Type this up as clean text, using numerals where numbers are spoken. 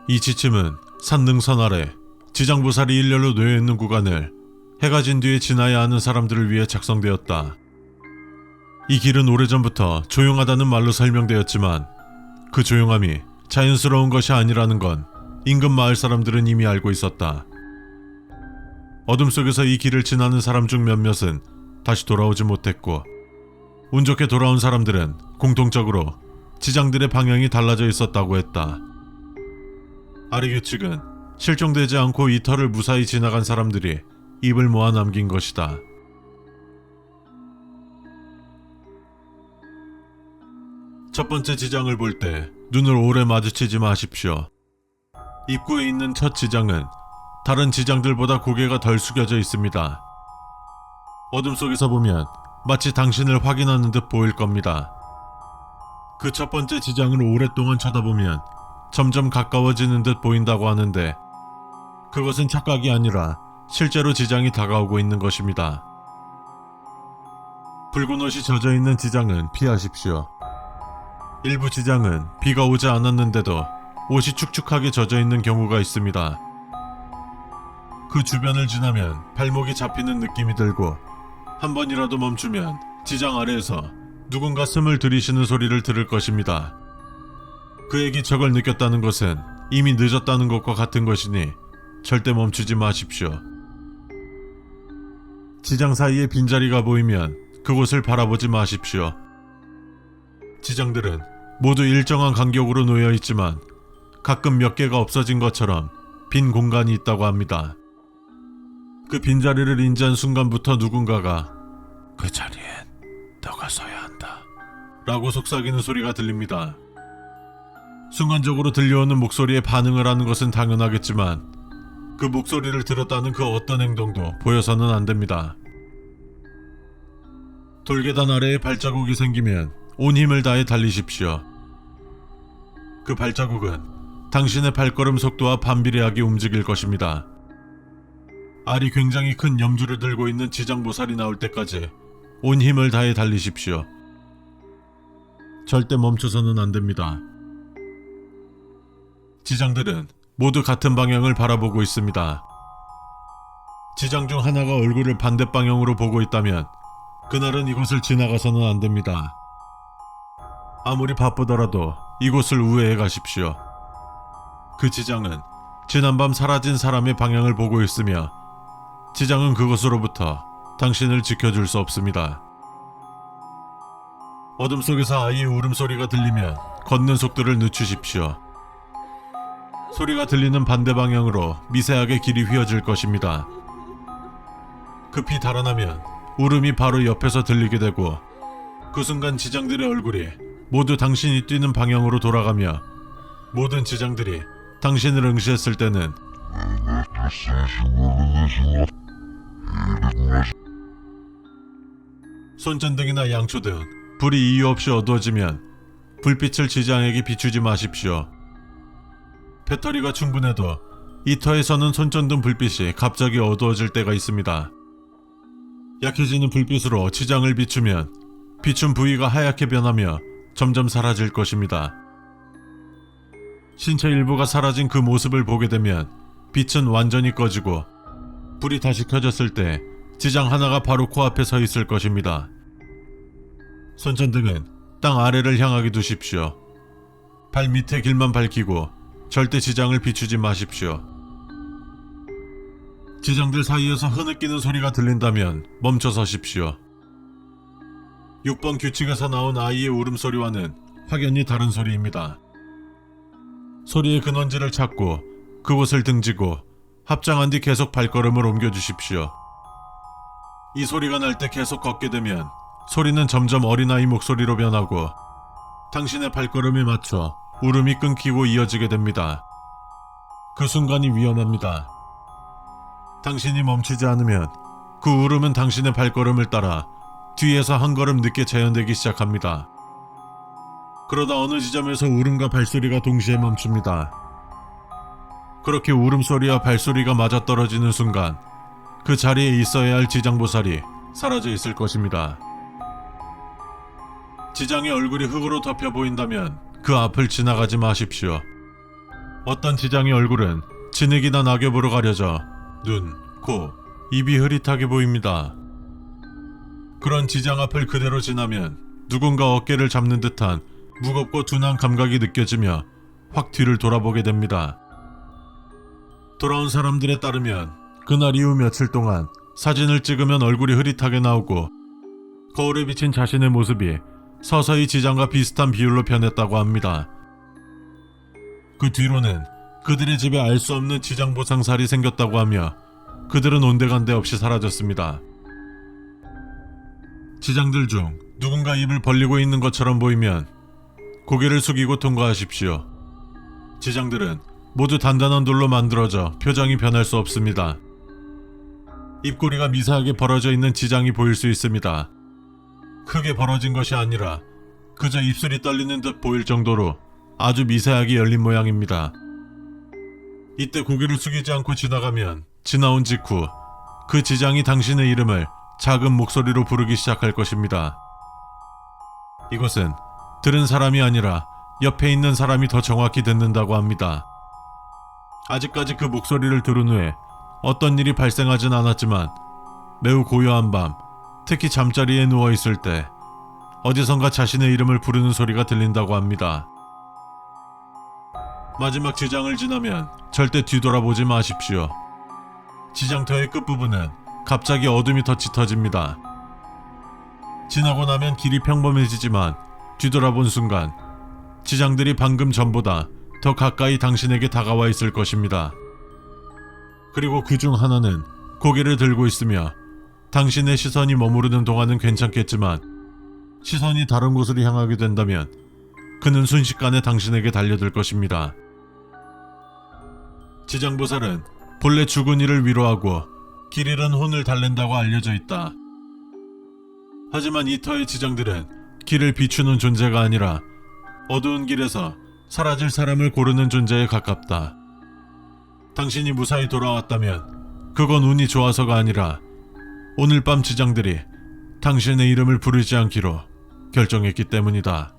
이 지침은 산능선 아래 지장보살이 일렬로 놓여있는 구간을 해가 진 뒤에 지나야 하는 사람들을 위해 작성되었다. 이 길은 오래전부터 조용하다는 말로 설명되었지만 그 조용함이 자연스러운 것이 아니라는 건 인근 마을 사람들은 이미 알고 있었다. 어둠 속에서 이 길을 지나는 사람 중 몇몇은 다시 돌아오지 못했고, 운 좋게 돌아온 사람들은 공통적으로 지장들의 방향이 달라져 있었다고 했다. 아리 규칙은 실종되지 않고 이 터를 무사히 지나간 사람들이 입을 모아 남긴 것이다. 첫 번째 지장을 볼 때 눈을 오래 마주치지 마십시오. 입구에 있는 첫 지장은 다른 지장들보다 고개가 덜 숙여져 있습니다. 어둠 속에서 보면 마치 당신을 확인하는 듯 보일 겁니다. 그 첫 번째 지장을 오랫동안 쳐다보면 점점 가까워지는 듯 보인다고 하는데, 그것은 착각이 아니라 실제로 지장이 다가오고 있는 것입니다. 붉은 옷이 젖어 있는 지장은 피하십시오. 일부 지장은 비가 오지 않았는데도 옷이 축축하게 젖어 있는 경우가 있습니다. 그 주변을 지나면 발목이 잡히는 느낌이 들고, 한 번이라도 멈추면 지장 아래에서 누군가 숨을 들이쉬는 소리를 들을 것입니다. 그에게 저걸 느꼈다는 것은 이미 늦었다는 것과 같은 것이니 절대 멈추지 마십시오. 지장 사이에 빈자리가 보이면 그곳을 바라보지 마십시오. 지장들은 모두 일정한 간격으로 놓여 있지만 가끔 몇 개가 없어진 것처럼 빈 공간이 있다고 합니다. 그 빈자리를 인지한 순간부터 누군가가 "그 자리엔 너가 서야 한다" 라고 속삭이는 소리가 들립니다. 순간적으로 들려오는 목소리에 반응을 하는 것은 당연하겠지만 그 목소리를 들었다는 그 어떤 행동도 보여서는 안 됩니다. 돌계단 아래에 발자국이 생기면 온 힘을 다해 달리십시오. 그 발자국은 당신의 발걸음 속도와 반비례하게 움직일 것입니다. 알이 굉장히 큰 염주를 들고 있는 지장보살이 나올 때까지 온 힘을 다해 달리십시오. 절대 멈춰서는 안 됩니다. 지장들은 모두 같은 방향을 바라보고 있습니다. 지장 중 하나가 얼굴을 반대 방향으로 보고 있다면 그날은 이곳을 지나가서는 안 됩니다. 아무리 바쁘더라도 이곳을 우회해 가십시오. 그 지장은 지난밤 사라진 사람의 방향을 보고 있으며 지장은 그것으로부터 당신을 지켜줄 수 없습니다. 어둠 속에서 아이의 울음소리가 들리면 걷는 속도를 늦추십시오. 소리가 들리는 반대 방향으로 미세하게 길이 휘어질 것입니다. 급히 달아나면 울음이 바로 옆에서 들리게 되고, 그 순간 지장들의 얼굴이 모두 당신이 뛰는 방향으로 돌아가며 모든 지장들이 당신을 응시했을 때는 손전등이나 양초 등 불이 이유 없이 어두워지면 불빛을 지장에게 비추지 마십시오. 배터리가 충분해도 이 터에서는 손전등 불빛이 갑자기 어두워질 때가 있습니다. 약해지는 불빛으로 지장을 비추면 비춘 부위가 하얗게 변하며 점점 사라질 것입니다. 신체 일부가 사라진 그 모습을 보게 되면 빛은 완전히 꺼지고 불이 다시 켜졌을 때 지장 하나가 바로 코앞에 서 있을 것입니다. 손전등은 땅 아래를 향하게 두십시오. 발 밑에 길만 밝히고 절대 지장을 비추지 마십시오. 지장들 사이에서 흐느끼는 소리가 들린다면 멈춰 서십시오. 6번 규칙에서 나온 아이의 울음소리와는 확연히 다른 소리입니다. 소리의 근원지를 찾고 그곳을 등지고 합장한 뒤 계속 발걸음을 옮겨주십시오. 이 소리가 날 때 계속 걷게 되면 소리는 점점 어린아이 목소리로 변하고 당신의 발걸음에 맞춰 울음이 끊기고 이어지게 됩니다. 그 순간이 위험합니다. 당신이 멈추지 않으면 그 울음은 당신의 발걸음을 따라 뒤에서 한 걸음 늦게 재현되기 시작합니다. 그러다 어느 지점에서 울음과 발소리가 동시에 멈춥니다. 그렇게 울음소리와 발소리가 맞아떨어지는 순간 그 자리에 있어야 할 지장보살이 사라져 있을 것입니다. 지장의 얼굴이 흙으로 덮여 보인다면 그 앞을 지나가지 마십시오. 어떤 지장의 얼굴은 진흙이나 낙엽으로 가려져 눈, 코, 입이 흐릿하게 보입니다. 그런 지장 앞을 그대로 지나면 누군가 어깨를 잡는 듯한 무겁고 둔한 감각이 느껴지며 확 뒤를 돌아보게 됩니다. 돌아온 사람들에 따르면 그날 이후 며칠 동안 사진을 찍으면 얼굴이 흐릿하게 나오고 거울에 비친 자신의 모습이 서서히 지장과 비슷한 비율로 변했다고 합니다. 그 뒤로는 그들의 집에 알 수 없는 지장 보상살이 생겼다고 하며 그들은 온데간데 없이 사라졌습니다. 지장들 중 누군가 입을 벌리고 있는 것처럼 보이면 고개를 숙이고 통과하십시오. 지장들은 모두 단단한 돌로 만들어져 표정이 변할 수 없습니다. 입꼬리가 미세하게 벌어져 있는 지장이 보일 수 있습니다. 크게 벌어진 것이 아니라 그저 입술이 떨리는 듯 보일 정도로 아주 미세하게 열린 모양입니다. 이때 고개를 숙이지 않고 지나가면 지나온 직후 그 지장이 당신의 이름을 작은 목소리로 부르기 시작할 것입니다. 이것은 들은 사람이 아니라 옆에 있는 사람이 더 정확히 듣는다고 합니다. 아직까지 그 목소리를 들은 후에 어떤 일이 발생하진 않았지만 매우 고요한 밤, 특히 잠자리에 누워있을 때 어디선가 자신의 이름을 부르는 소리가 들린다고 합니다. 마지막 지장을 지나면 절대 뒤돌아보지 마십시오. 지장터의 끝부분은 갑자기 어둠이 더 짙어집니다. 지나고 나면 길이 평범해지지만 뒤돌아본 순간 지장들이 방금 전보다 더 가까이 당신에게 다가와 있을 것입니다. 그리고 그 중 하나는 고개를 들고 있으며 당신의 시선이 머무르는 동안은 괜찮겠지만 시선이 다른 곳으로 향하게 된다면 그는 순식간에 당신에게 달려들 것입니다. 지장보살은 본래 죽은 이를 위로하고 길 잃은 혼을 달랜다고 알려져 있다. 하지만 이 터의 지장들은 길을 비추는 존재가 아니라 어두운 길에서 사라질 사람을 고르는 존재에 가깝다. 당신이 무사히 돌아왔다면 그건 운이 좋아서가 아니라 오늘 밤 지장들이 당신의 이름을 부르지 않기로 결정했기 때문이다.